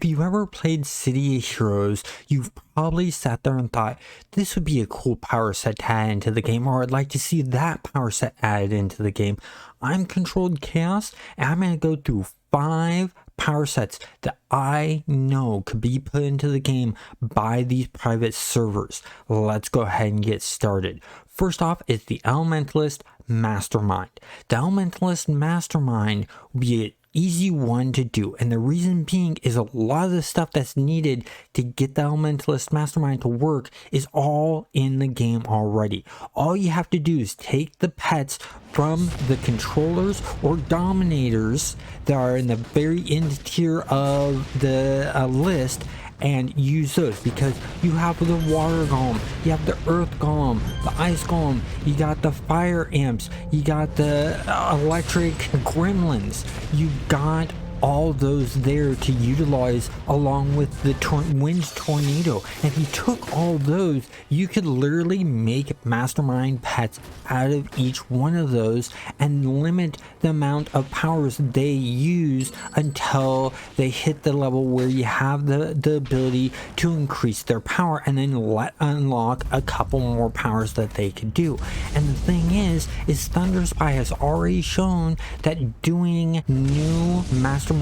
if you ever played City of Heroes, you've probably sat there and thought, this would be a cool power set to add into the game, or I'd like to see that power set added into the game. I'm Controlled Chaos, and I'm going to go through 5 power sets that I know could be put into the game by these private servers. Let's go ahead and get started. First off is the Elementalist Mastermind. The Elementalist Mastermind will be an easy one to do, and the reason being is a lot of the stuff that's needed to get the Elementalist Mastermind to work is all in the game already. All you have to do is take the pets from the controllers or dominators that are in the very end tier of the list and use those, because you have the water golem, you have the earth golem, the ice golem, you got the fire imps, you got the electric gremlins, you got all those there to utilize along with the wind tornado. And if you took all those, you could literally make Mastermind Pets out of each one of those and limit the amount of powers they use until they hit the level where you have the ability to increase their power and then unlock a couple more powers that they could do. And the thing is Thunder Spy has already shown that doing new Mastermind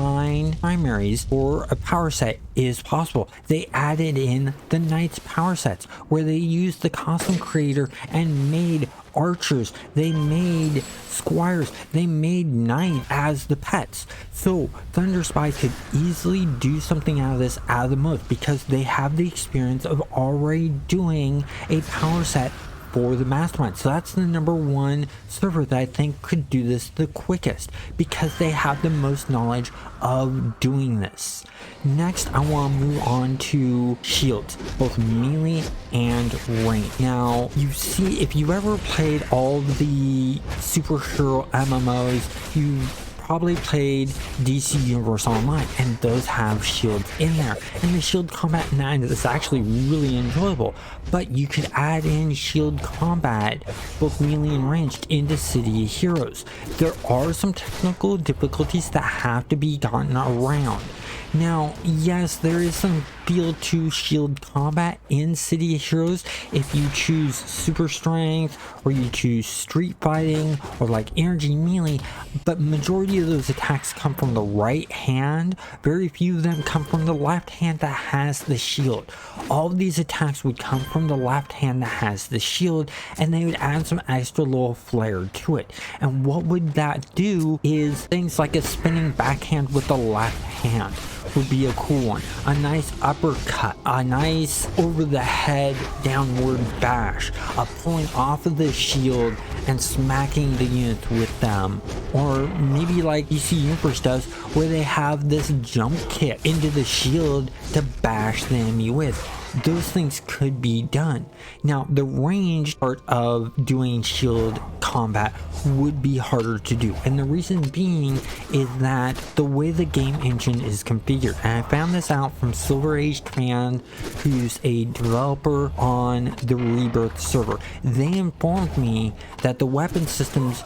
primaries for a power set is possible. They added in the Knights power sets where they used the costume creator and made archers, they made squires, they made knights as the pets. So Thunder Spy could easily do something out of this out of the most, because they have the experience of already doing a power set for the Mastermind. So that's the number one server that I think could do this the quickest, because they have the most knowledge of doing this. Next, I want to move on to shields, both melee and range. Now, you see, if you ever played all the superhero MMOs, you probably played DC Universe Online, and those have shields in there, and the shield combat 9 is actually really enjoyable. But you could add in shield combat, both melee and ranged, into City of Heroes. There are some technical difficulties that have to be gotten around. Now, yes, there is some feel to shield combat in City of Heroes if you choose super strength, or you choose street fighting, or like energy melee, but majority of those attacks come from the right hand. Very few of them come from the left hand that has the shield. All of these attacks would come from the left hand that has the shield, and they would add some extra little flair to it. And what would that do is things like a spinning backhand with the left hand would be a cool one. A nice uppercut, a nice over the head downward bash, a pulling off of the shield and smacking the units with them. Or maybe like DC Universe does, where they have this jump kick into the shield to bash the enemy with. Those things could be done. Now, the ranged part of doing shield combat would be harder to do, and the reason being is that the way the game engine is configured, and I found this out from Silver Age Command, who's a developer on the Rebirth server. They informed me that the weapon systems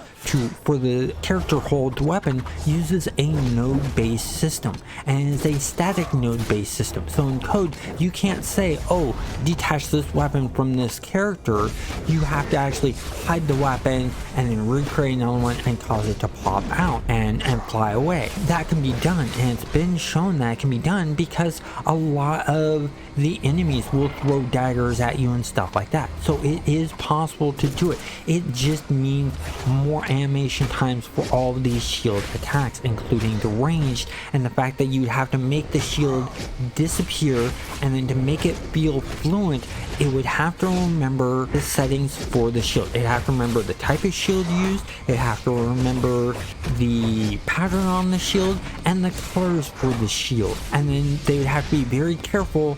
for the character hold weapon uses a node-based system, and is a static node-based system. So in code, you can't say, oh, detach this weapon from this character. You have to actually hide the weapon and then recreate another one and cause it to pop out and fly away. That can be done, and it's been shown that it can be done because a lot of the enemies will throw daggers at you and stuff like that. So it is possible to do it. It just means more animation times for all of these shield attacks, including the ranged, and the fact that you have to make the shield disappear, and then to make it feel fluent, it would have to remember the settings for the shield. It have to remember the type of shield used, it have to remember the pattern on the shield, and the colors for the shield. And then they would have to be very careful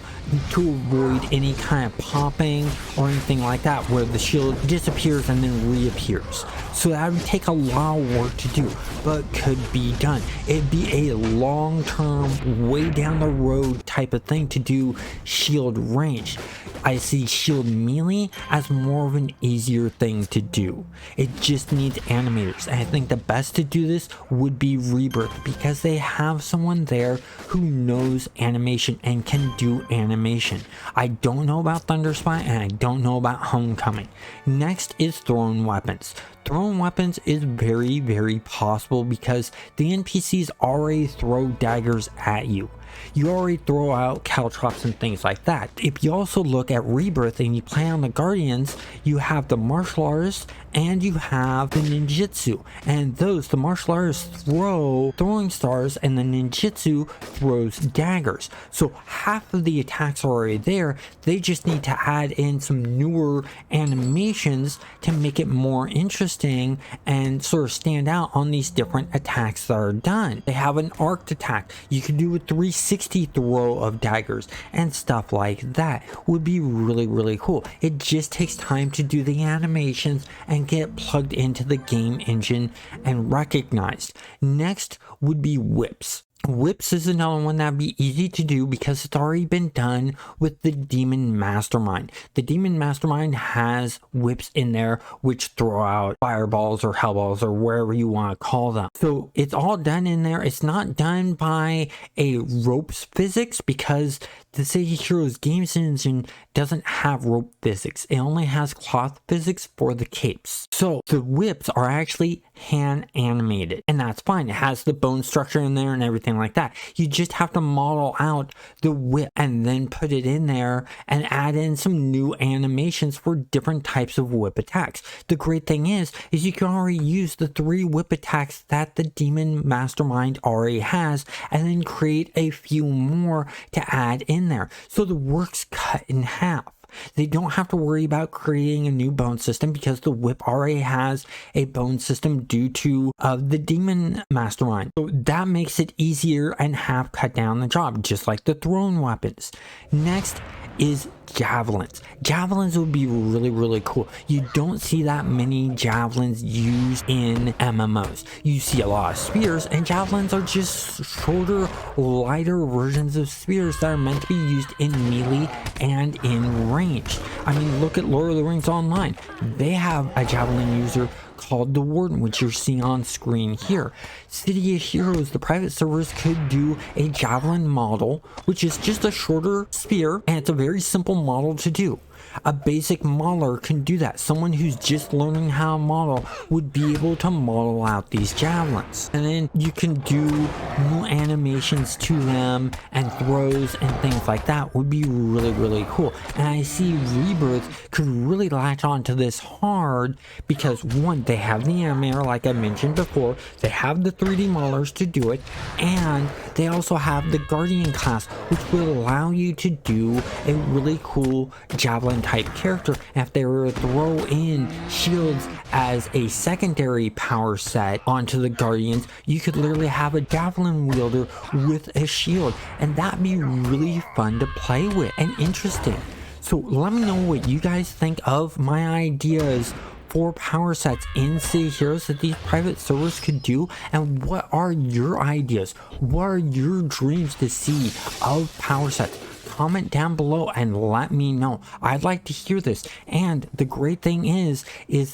to avoid any kind of popping or anything like that, where the shield disappears and then reappears. So that would wouldn't take a lot of work to do, but could be done. It'd be a long-term, way down the road type of thing to do shield range. I see shield melee as more of an easier thing to do. It just needs animators, and I think the best to do this would be Rebirth, because they have someone there who knows animation and can do animation. I don't know about Thunderspy, and I don't know about Homecoming. Next is thrown weapons. Thrown weapons is very possible because the NPCs already throw daggers at you. You already throw out caltrops and things like that. If you also look at Rebirth and you play on the Guardians, you have the martial artists and you have the ninjutsu, and the martial artists throw throwing stars and the ninjutsu throws daggers. So half of the attacks are already there. They just need to add in some newer animations to make it more interesting and sort of stand out on these different attacks that are done. They have an arced attack. You can do a 360 throw of daggers and stuff like that. Would be really cool. It just takes time to do the animations and get plugged into the game engine and recognized. Next would be whips. Whips is another one that'd be easy to do because it's already been done with the Demon Mastermind. The Demon Mastermind has whips in there which throw out fireballs or hellballs or wherever you want to call them. So it's all done in there. It's not done by a ropes physics because the City Heroes Games Engine doesn't have rope physics. It only has cloth physics for the capes. So the whips are actually hand animated, and that's fine. It has the bone structure in there and everything like that. You just have to model out the whip and then put it in there and add in some new animations for different types of whip attacks. The great thing is you can already use the 3 whip attacks that the Demon Mastermind already has and then create a few more to add in there. So the work's cut in half. They don't have to worry about creating a new bone system because the whip already has a bone system due to the Demon Mastermind. So that makes it easier and half cut down the job, just like the thrown weapons. Next is javelins. Javelins would be really cool. You don't see that many javelins used in MMOs. You see a lot of spears, and javelins are just shorter, lighter versions of spears that are meant to be used in melee and in range. I mean, look at Lord of the Rings Online. They have a javelin user called the Warden, which you're seeing on screen here. City of Heroes, the private servers, could do a javelin model, which is just a shorter spear, and it's a very simple model to do. A basic modeler can do that. Someone who's just learning how to model would be able to model out these javelins. And then you can do new animations to them and throws and things like that would be really cool. And I see Rebirth could really latch onto this hard because one, they have the animator like I mentioned before, they have the 3D modelers to do it, and they also have the Guardian class, which will allow you to do a really cool javelin type character. And if they were to throw in shields as a secondary power set onto the Guardians, you could literally have a javelin wielder with a shield, and that'd be really fun to play with and interesting. So let me know what you guys think of my ideas for power sets in City Heroes that these private servers could do, and what are your ideas? What are your dreams to see of power sets? Comment down below and let me know. I'd like to hear this. And the great thing is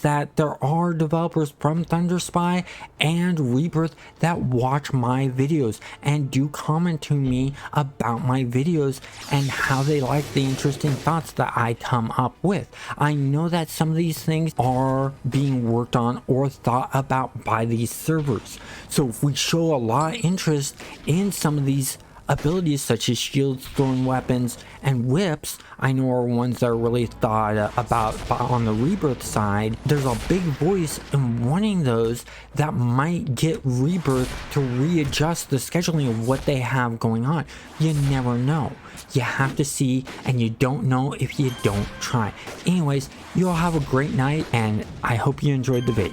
that there are developers from Thunderspy and Rebirth that watch my videos and do comment to me about my videos and how they like the interesting thoughts that I come up with. I know that some of these things are being worked on or thought about by these servers. So if we show a lot of interest in some of these abilities such as shields, thrown weapons, and whips, I know are ones that are really thought about on the Rebirth side. There's a big voice in wanting those that might get Rebirth to readjust the scheduling of what they have going on. You never know. You have to see, and you don't know if you don't try. Anyways, you all have a great night, and I hope you enjoyed the video.